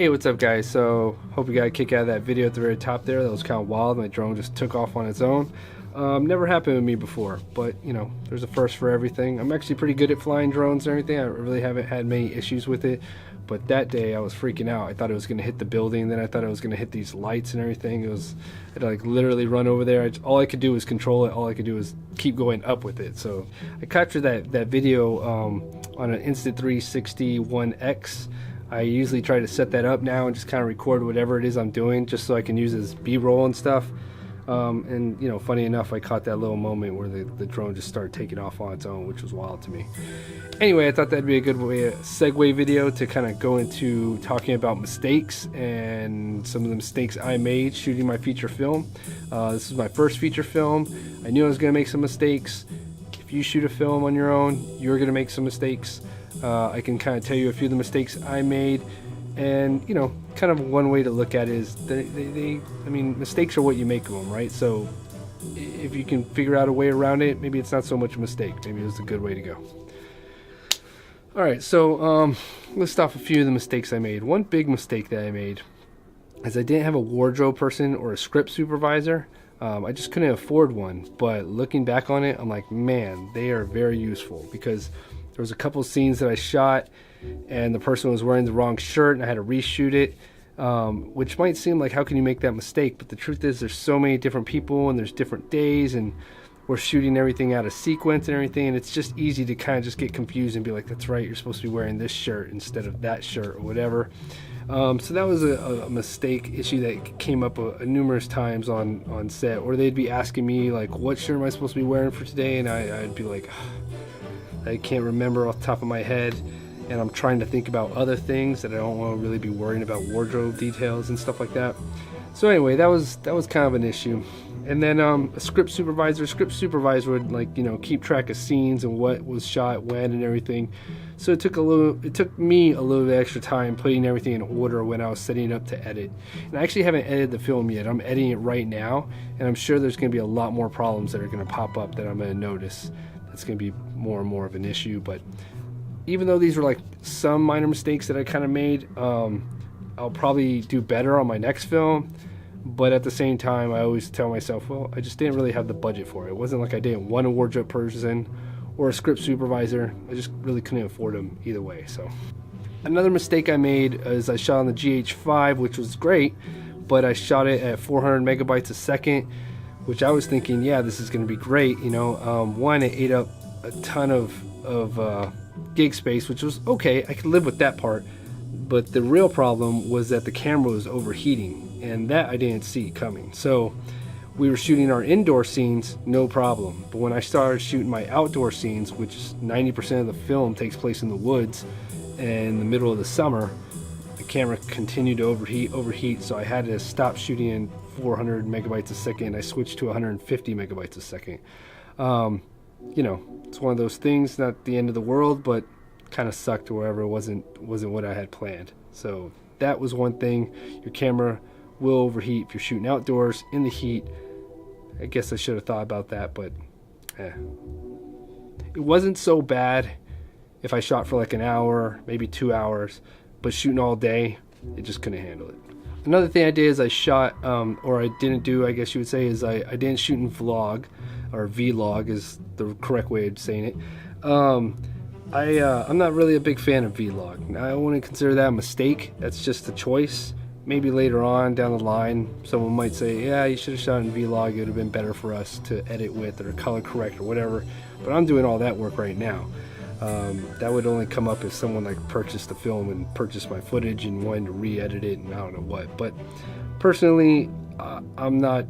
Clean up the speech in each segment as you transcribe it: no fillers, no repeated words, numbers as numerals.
Hey, what's up guys? So, hope you got a kick out of that video at the very top there. That was kind of wild. My drone just took off on its own. Never happened with me before, but you know, there's a first for everything. I'm actually pretty good at flying drones and everything. I really haven't had many issues with it, but that day I was freaking out. I thought it was going to hit the building, then I thought it was going to hit these lights and everything. I'd like literally run over there. All I could do was control it. All I could do was keep going up with it. So I captured that video on an Insta360 One X. I usually try to set that up now and just kind of record whatever it is I'm doing, just so I can use it as B-roll and stuff. And you know, funny enough, I caught that little moment where the drone just started taking off on its own, which was wild to me. Anyway, I thought that'd be a good way, a segue video to kind of go into talking about mistakes and some of the mistakes I made shooting my feature film. This is my first feature film. I knew I was going to make some mistakes. If you shoot a film on your own, you're going to make some mistakes. I can kind of tell you a few of the mistakes I made, and you know, kind of one way to look at it is I mean, mistakes are what you make of them, right? So if you can figure out a way around it, maybe it's not so much a mistake. Maybe it's a good way to go. All right, so list off a few of the mistakes I made. One big mistake that I made is I didn't have a wardrobe person or a script supervisor. I just couldn't afford one, but looking back on it, I'm like, man, they are very useful, because there was a couple of scenes that I shot and the person was wearing the wrong shirt and I had to reshoot it, which might seem like, how can you make that mistake? But the truth is, there's so many different people and there's different days, and we're shooting everything out of sequence and everything, and it's just easy to kind of just get confused and be like, that's right, you're supposed to be wearing this shirt instead of that shirt or whatever. So that was a mistake issue that came up numerous times on set, or they'd be asking me like, what shirt am I supposed to be wearing for today? And I'd be like, I can't remember off the top of my head, and I'm trying to think about other things that I don't want to really be worrying about wardrobe details and stuff like that. So anyway, that was kind of an issue. And then a script supervisor would, like, you know, keep track of scenes and what was shot when and everything. So it took me a little bit extra time putting everything in order when I was setting it up to edit. And I actually haven't edited the film yet. I'm editing it right now, and I'm sure there's going to be a lot more problems that are going to pop up that I'm going to notice. It's going to be more and more of an issue. But even though these were like some minor mistakes that I kind of made, I'll probably do better on my next film. But at the same time, I always tell myself, well, I just didn't really have the budget for it. It wasn't like I didn't want a wardrobe person or a script supervisor. I just really couldn't afford them either way. So another mistake I made is I shot on the GH5, which was great, but I shot it at 400 megabytes a second, which I was thinking, yeah, this is going to be great. You know, one, it ate up a ton of gig space, which was okay. I could live with that part. But the real problem was that the camera was overheating, and that I didn't see coming. So we were shooting our indoor scenes, no problem. But when I started shooting my outdoor scenes, which 90% of the film takes place in the woods in the middle of the summer, the camera continued to overheat. So I had to stop shooting in 400 megabytes a second. I switched to 150 megabytes a second. You know, it's one of those things, not the end of the world, but kind of sucked wherever it wasn't what I had planned. So that was one thing. Your camera will overheat if you're shooting outdoors in the heat. I guess I should have thought about that, but it wasn't so bad if I shot for like an hour, maybe 2 hours, but shooting all day, it just couldn't handle it. Another thing I did is I shot, or I didn't do, I guess you would say, is I didn't shoot in vlog, or vlog is the correct way of saying it. I'm not really a big fan of vlog. I wouldn't consider that a mistake. That's just a choice. Maybe later on down the line, someone might say, yeah, you should have shot in vlog. It would have been better for us to edit with, or color correct, or whatever. But I'm doing all that work right now. That would only come up if someone like purchased the film and purchased my footage and wanted to re-edit it and I don't know what. But personally, I'm not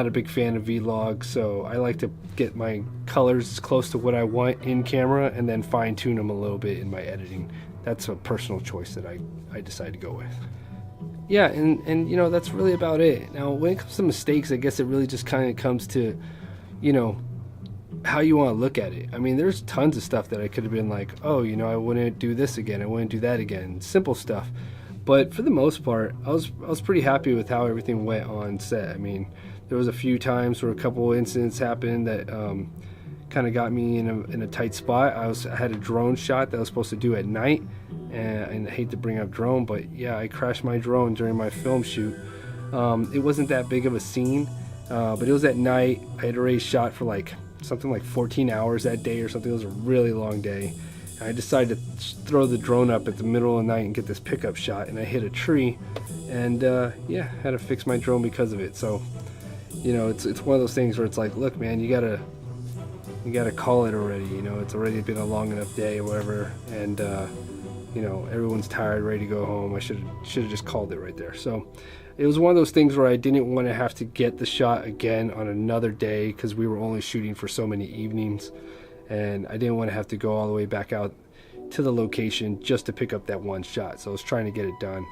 a big fan of vlog, so I like to get my colors as close to what I want in camera and then fine tune them a little bit in my editing. That's a personal choice that I decide to go with. Yeah, and you know, that's really about it. Now when it comes to mistakes, I guess it really just kind of comes to, you know, how you want to look at it. I mean, there's tons of stuff that I could have been like, oh, you know, I wouldn't do this again, I wouldn't do that again, simple stuff. But for the most part, I was pretty happy with how everything went on set. I mean, there was a few times where a couple incidents happened that kind of got me in a tight spot. I had a drone shot that I was supposed to do at night, and I hate to bring up drone, but yeah, I crashed my drone during my film shoot. It wasn't that big of a scene, but it was at night. I had already shot for like something like 14 hours that day or something. It was a really long day. And I decided to throw the drone up at the middle of the night and get this pickup shot, and I hit a tree, and yeah, had to fix my drone because of it. So, you know, it's one of those things where it's like, look, man, you gotta call it already. You know, it's already been a long enough day or whatever, and you know, everyone's tired, ready to go home. I should have just called it right there. So it was one of those things where I didn't want to have to get the shot again on another day, because we were only shooting for so many evenings, and I didn't want to have to go all the way back out to the location just to pick up that one shot. So I was trying to get it done.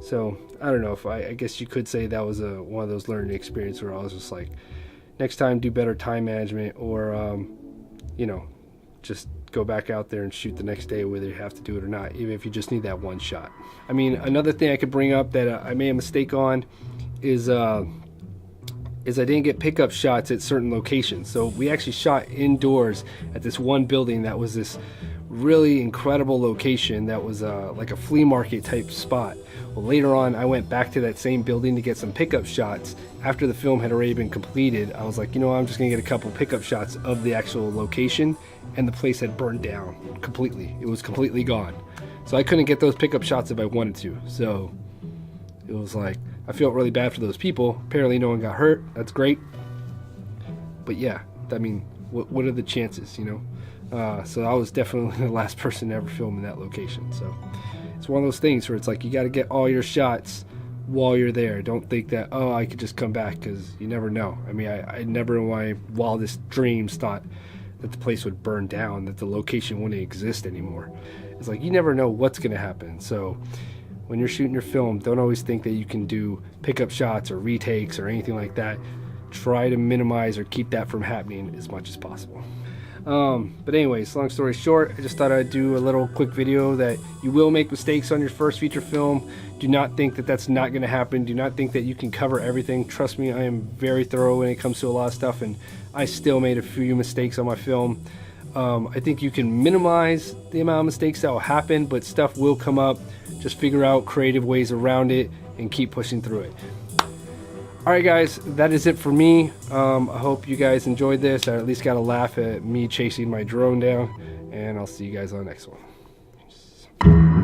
So I don't know if I guess you could say that was one of those learning experiences where I was just like, next time do better time management, or you know, just go back out there and shoot the next day, whether you have to do it or not, even if you just need that one shot. I mean, another thing I could bring up that I made a mistake on is I didn't get pickup shots at certain locations. So we actually shot indoors at this one building that was this really incredible location that was like a flea market type spot. Well, later on, I went back to that same building to get some pickup shots. After the film had already been completed, I was like, you know, I'm just gonna get a couple pickup shots of the actual location, and the place had burned down completely. It was completely gone. So I couldn't get those pickup shots if I wanted to. So it was like, I felt really bad for those people. Apparently no one got hurt. That's great. But yeah, I mean, what are the chances, you know? So I was definitely the last person to ever film in that location. So it's one of those things where it's like, you got to get all your shots while you're there. Don't think that, oh, I could just come back, because you never know. I mean, I never in my wildest dreams thought that the place would burn down, that the location wouldn't exist anymore. It's like, you never know what's going to happen. So when you're shooting your film, don't always think that you can do pickup shots or retakes or anything like that. Try to minimize or keep that from happening as much as possible. But anyways, long story short, I just thought I'd do a little quick video that you will make mistakes on your first feature film. Do not think that that's not going to happen. Do not think that you can cover everything. Trust me, I am very thorough when it comes to a lot of stuff, and I still made a few mistakes on my film. I think you can minimize the amount of mistakes that will happen, but stuff will come up. Just figure out creative ways around it and keep pushing through it. Alright guys, that is it for me. I hope you guys enjoyed this, or at least got a laugh at me chasing my drone down, and I'll see you guys on the next one. Peace.